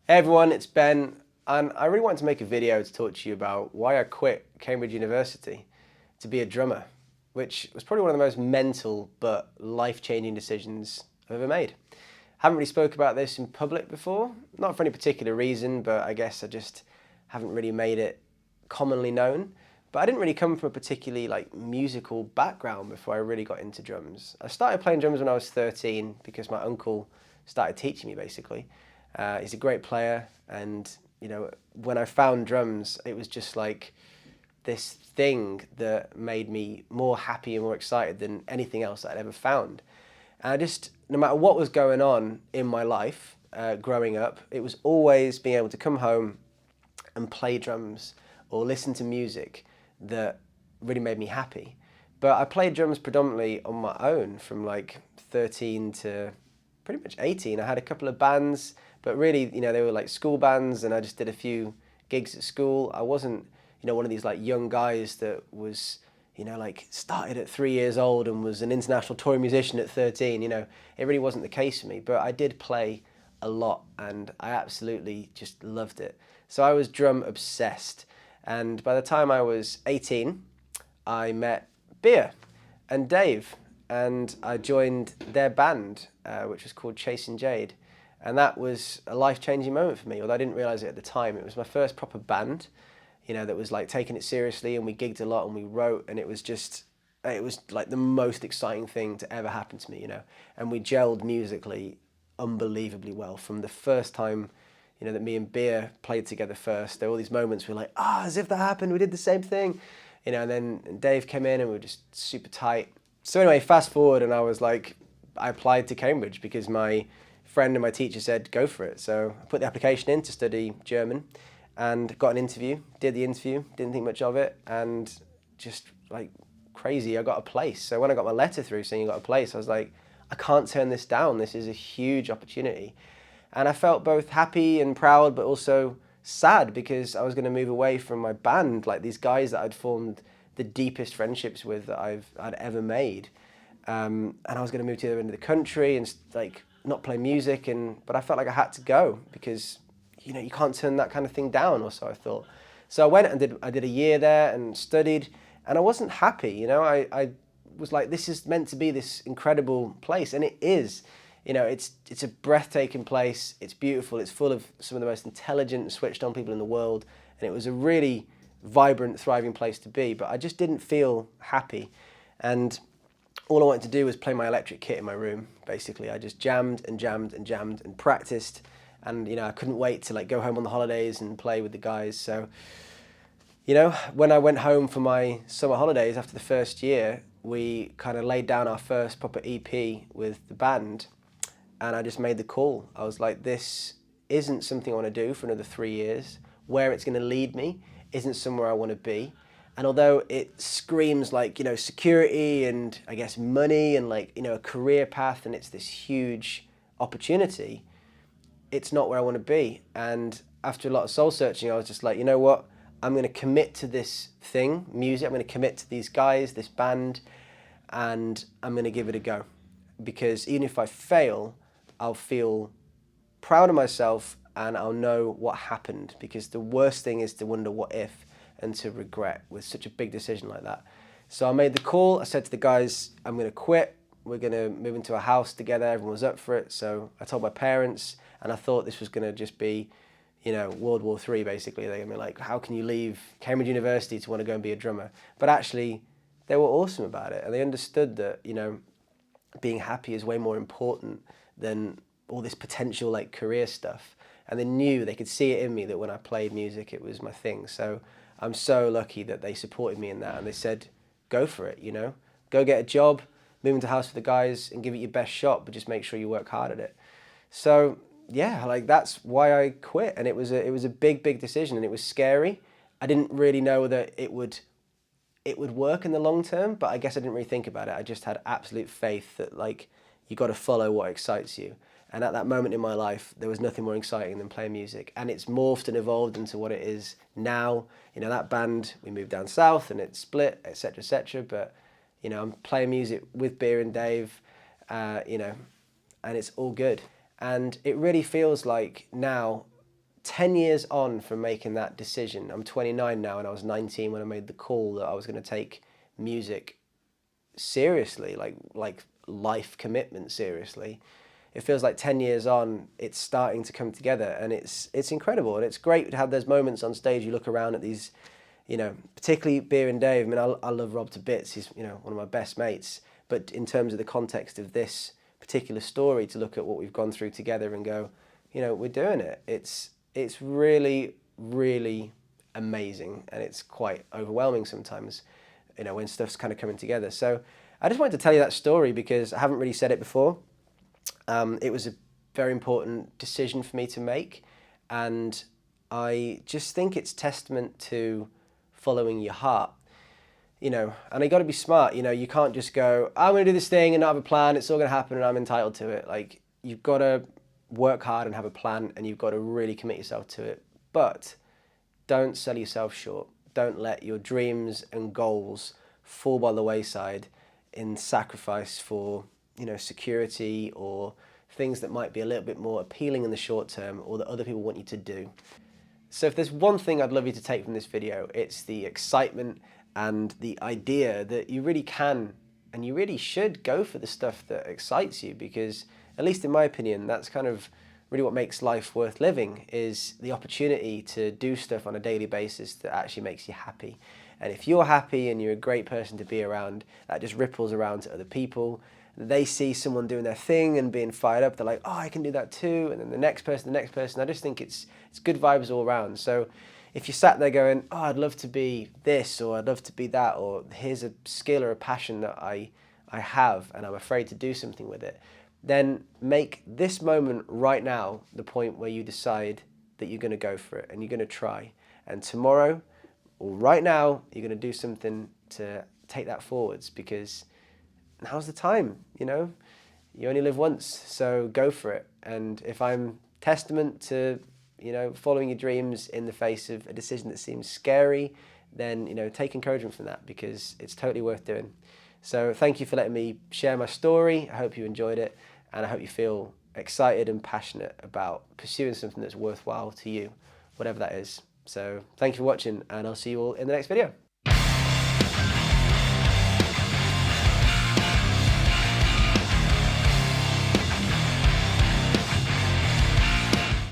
Hey everyone, it's Ben, and I really wanted to make a video to talk to you about why I quit Cambridge University to be a drummer, which was probably one of the most mental but life-changing decisions I've ever made. Haven't really spoke about this in public before, not for any particular reason, but I guess I just haven't really made it commonly known. But I didn't really come from a particularly musical background before I really got into drums. I started playing drums when I was 13 because my uncle started teaching me basically. He's a great player, and when I found drums, it was just like this thing that made me more happy and more excited than anything else that I'd ever found. And I just, no matter what was going on in my life growing up, it was always being able to come home and play drums or listen to music that really made me happy. But I played drums predominantly on my own from like 13 to pretty much 18. I had a couple of bands, but really, they were like school bands, and I just did a few gigs at school. I wasn't, one of these like young guys that was, started at 3 years old and was an international touring musician at 13. It really wasn't the case for me, but I did play a lot, and I absolutely just loved it. So I was drum obsessed, and by the time I was 18, I met Bea and Dave, and I joined their band, which was called Chasing Jade. And that was a life-changing moment for me, although I didn't realise it at the time. It was my first proper band, that was like taking it seriously, and we gigged a lot and we wrote, and it was like the most exciting thing to ever happen to me, And we gelled musically unbelievably well from the first time, that me and Bea played together first. There were all these moments we were like, as if that happened, we did the same thing, and then Dave came in and we were just super tight. So anyway, fast forward, and I applied to Cambridge because my friend and my teacher said, go for it. So I put the application in to study German and got an interview, did the interview, didn't think much of it, and just like crazy, I got a place. So when I got my letter through saying I got a place, I was like, I can't turn this down. This is a huge opportunity. And I felt both happy and proud, but also sad because I was going to move away from my band, like these guys that I'd formed the deepest friendships with that I'd ever made. And I was going to move to the other end of the country and not play music, but I felt like I had to go because you can't turn that kind of thing down, or so I thought. So I went and I did a year there and studied, and I wasn't happy. I was like, this is meant to be this incredible place, and it is. It's a breathtaking place. It's beautiful. It's full of some of the most intelligent and switched on people in the world, and it was a really vibrant, thriving place to be. But I just didn't feel happy, and all I wanted to do was play my electric kit in my room, basically. I just jammed and jammed and jammed and practiced, and I couldn't wait to go home on the holidays and play with the guys. So when I went home for my summer holidays after the first year, we kind of laid down our first proper EP with the band, and I just made the call. I was like, this isn't something I want to do for another 3 years. Where it's going to lead me isn't somewhere I want to be. And although it screams security and I guess money and a career path, and it's this huge opportunity, it's not where I want to be. And after a lot of soul searching, I was just like, you know what? I'm going to commit to this thing, music. I'm going to commit to these guys, this band, and I'm going to give it a go. Because even if I fail, I'll feel proud of myself and I'll know what happened. Because the worst thing is to wonder what if and to regret with such a big decision like that. So I made the call. I said to the guys, I'm going to quit. We're going to move into a house together. Everyone was up for it. So I told my parents, and I thought this was going to just be, World War III, basically. They're going to be like, how can you leave Cambridge University to want to go and be a drummer? But actually, they were awesome about it. And they understood that, being happy is way more important than all this potential career stuff. And they knew, they could see it in me that when I played music, it was my thing. So I'm so lucky that they supported me in that, and they said, go for it, Go get a job, move into a house with the guys and give it your best shot, but just make sure you work hard at it. So yeah, that's why I quit. And it was a big, big decision, and it was scary. I didn't really know that it would work in the long term, but I guess I didn't really think about it. I just had absolute faith that you got to follow what excites you. And at that moment in my life, there was nothing more exciting than playing music. And it's morphed and evolved into what it is now. That band, we moved down south and it split, etc., etc. But, I'm playing music with Bea and Dave, and it's all good. And it really feels like now 10 years on from making that decision. I'm 29 now, and I was 19 when I made the call that I was going to take music seriously, like life commitment seriously. It feels like 10 years on, it's starting to come together, and it's incredible. And it's great to have those moments on stage. You look around at these, particularly Beer and Dave. I mean, I love Rob to bits. He's, one of my best mates. But in terms of the context of this particular story, to look at what we've gone through together and go, we're doing it. It's really, really amazing, and it's quite overwhelming sometimes, when stuff's kind of coming together. So I just wanted to tell you that story because I haven't really said it before. It was a very important decision for me to make, and I just think it's testament to following your heart, and you got to be smart. You can't just go, I'm going to do this thing and not have a plan. It's all going to happen and I'm entitled to it. Like, you've got to work hard and have a plan, and you've got to really commit yourself to it. But don't sell yourself short. Don't let your dreams and goals fall by the wayside in sacrifice for, security or things that might be a little bit more appealing in the short term, or that other people want you to do. So if there's one thing I'd love you to take from this video, it's the excitement and the idea that you really can and you really should go for the stuff that excites you, because, at least in my opinion, that's kind of really what makes life worth living, is the opportunity to do stuff on a daily basis that actually makes you happy. And if you're happy and you're a great person to be around, that just ripples around to other people. They see someone doing their thing and being fired up. They're like, oh, I can do that too. And then the next person. I just think it's good vibes all around. So if you sat there going, oh, I'd love to be this, or I'd love to be that, or here's a skill or a passion that I have and I'm afraid to do something with it, then make this moment right now the point where you decide that you're going to go for it and you're going to try. And tomorrow, or right now, you're going to do something to take that forwards, because now's the time, you only live once, so go for it. And if I'm testament to, following your dreams in the face of a decision that seems scary, then, take encouragement from that, because it's totally worth doing. So thank you for letting me share my story. I hope you enjoyed it, and I hope you feel excited and passionate about pursuing something that's worthwhile to you, whatever that is. So thank you for watching, and I'll see you all in the next video.